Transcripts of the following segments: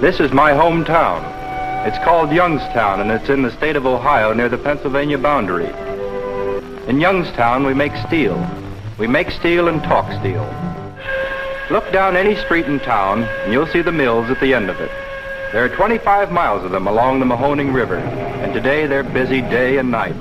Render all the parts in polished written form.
This is my hometown. It's called Youngstown, and it's in the state of Ohio near the Pennsylvania boundary. In Youngstown, we make steel. We make steel and talk steel. Look down any street in town, and you'll see the mills at the end of it. There are 25 miles of them along the Mahoning River, and today they're busy day and night.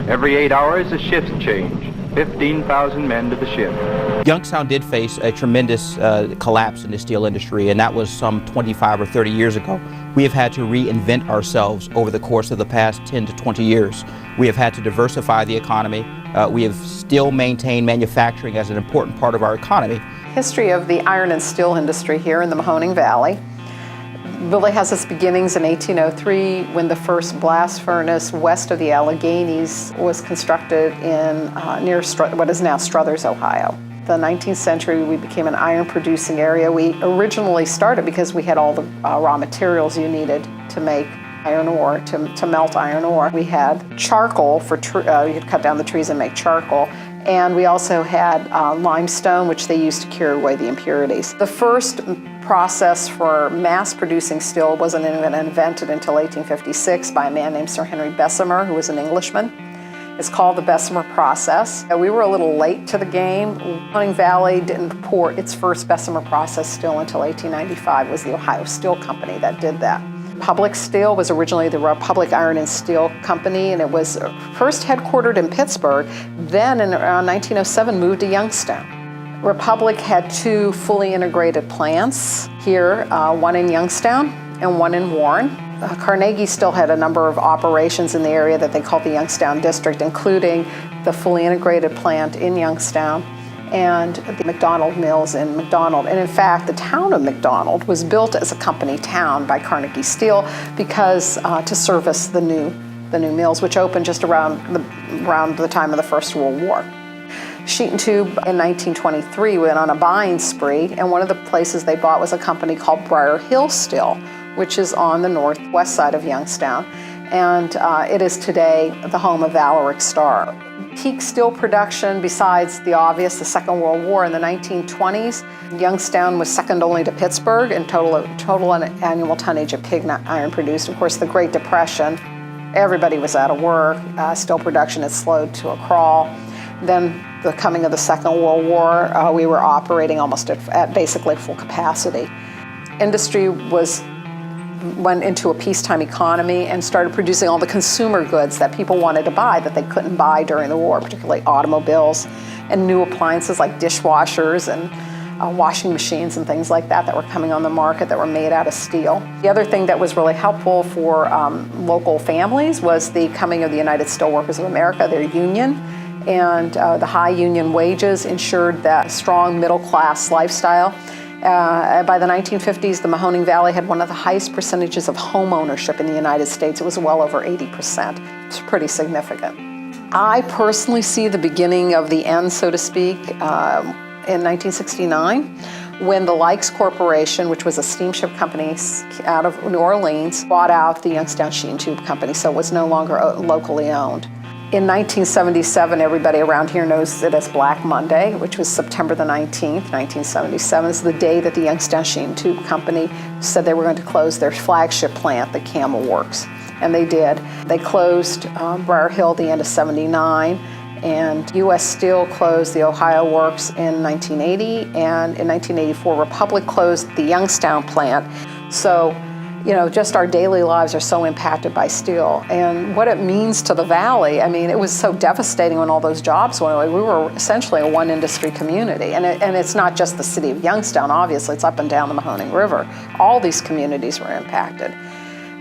Every 8 hours, a shift change. 15,000 men to the shift. Youngstown did face a tremendous collapse in the steel industry, and that was some 25 or 30 years ago. We have had to reinvent ourselves over the course of the past 10 to 20 years. We have had to diversify the economy. We have still maintained manufacturing as an important part of our economy. History of the iron and steel industry here in the Mahoning Valley really has its beginnings in 1803 when the first blast furnace west of the Alleghenies was constructed in near what is now Struthers, Ohio. The 19th century, we became an iron producing area. We originally started because we had all the raw materials you needed to make iron ore, to melt iron ore. We had charcoal for, you could cut down the trees and make charcoal. And we also had limestone, which they used to carry away the impurities. The first process for mass producing steel wasn't even invented until 1856 by a man named Sir Henry Bessemer, who was an Englishman. It's called the Bessemer process. We were a little late to the game. Mahoning Valley didn't pour its first Bessemer process steel until 1895. It was the Ohio Steel Company that did that. Republic Steel was originally the Republic Iron and Steel Company, and it was first headquartered in Pittsburgh, then in around 1907 moved to Youngstown. Republic had two fully integrated plants here, one in Youngstown and one in Warren. Carnegie still had a number of operations in the area that they called the Youngstown District, including the fully integrated plant in Youngstown and the McDonald Mills in McDonald. And in fact, the town of McDonald was built as a company town by Carnegie Steel because to service the new mills, which opened just around the time of the First World War. Sheet and Tube in 1923 went on a buying spree, and one of the places they bought was a company called Briar Hill Steel, which is on the northwest side of Youngstown, and it is today the home of Valoric Star. Peak steel production, besides the obvious, the Second World War in the 1920s, Youngstown was second only to Pittsburgh in total annual tonnage of pig iron produced. Of course, the Great Depression, everybody was out of work. Steel production had slowed to a crawl. Then the coming of the Second World War, we were operating almost at basically full capacity. Industry went into a peacetime economy and started producing all the consumer goods that people wanted to buy that they couldn't buy during the war, particularly automobiles and new appliances like dishwashers and washing machines and things like that were coming on the market that were made out of steel. The other thing that was really helpful for local families was the coming of the United Steelworkers of America, their union, and the high union wages ensured that strong middle-class lifestyle. By the 1950s, the Mahoning Valley had one of the highest percentages of home ownership in the United States. It was well over 80%. It's pretty significant. I personally see the beginning of the end, so to speak, in 1969, when the Lykes Corporation, which was a steamship company out of New Orleans, bought out the Youngstown Sheet and Tube Company, so it was no longer locally owned. In 1977, everybody around here knows it as Black Monday, which was September the 19th, 1977. It's the day that the Youngstown Sheet and Tube Company said they were going to close their flagship plant, the Camel Works, and they did. They closed Briar Hill at the end of '79, and U.S. Steel closed the Ohio Works in 1980, and in 1984, Republic closed the Youngstown plant. So, you know, just our daily lives are so impacted by steel. And what it means to the valley, I mean, it was so devastating when all those jobs went away. We were essentially a one-industry community. And it's not just the city of Youngstown, obviously. It's up and down the Mahoning River. All these communities were impacted.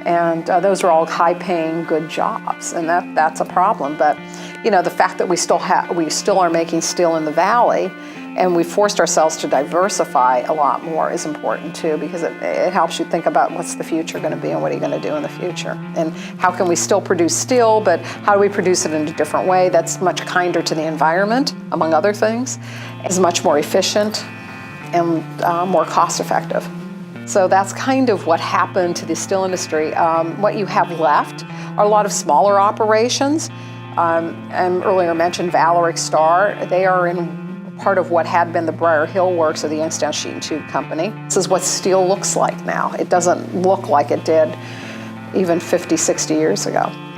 And those are all high-paying, good jobs. And that's a problem. But, you know, the fact that we still are making steel in the valley, and we forced ourselves to diversify a lot more is important too, because it helps you think about what's the future going to be and what are you going to do in the future. And how can we still produce steel, but how do we produce it in a different way that's much kinder to the environment, among other things, is much more efficient and more cost effective. So that's kind of what happened to the steel industry. What you have left are a lot of smaller operations. And earlier mentioned Valoric Star. They are in part of what had been the Briar Hill Works of the Youngstown Sheet and Tube Company. This is what steel looks like now. It doesn't look like it did even 50, 60 years ago.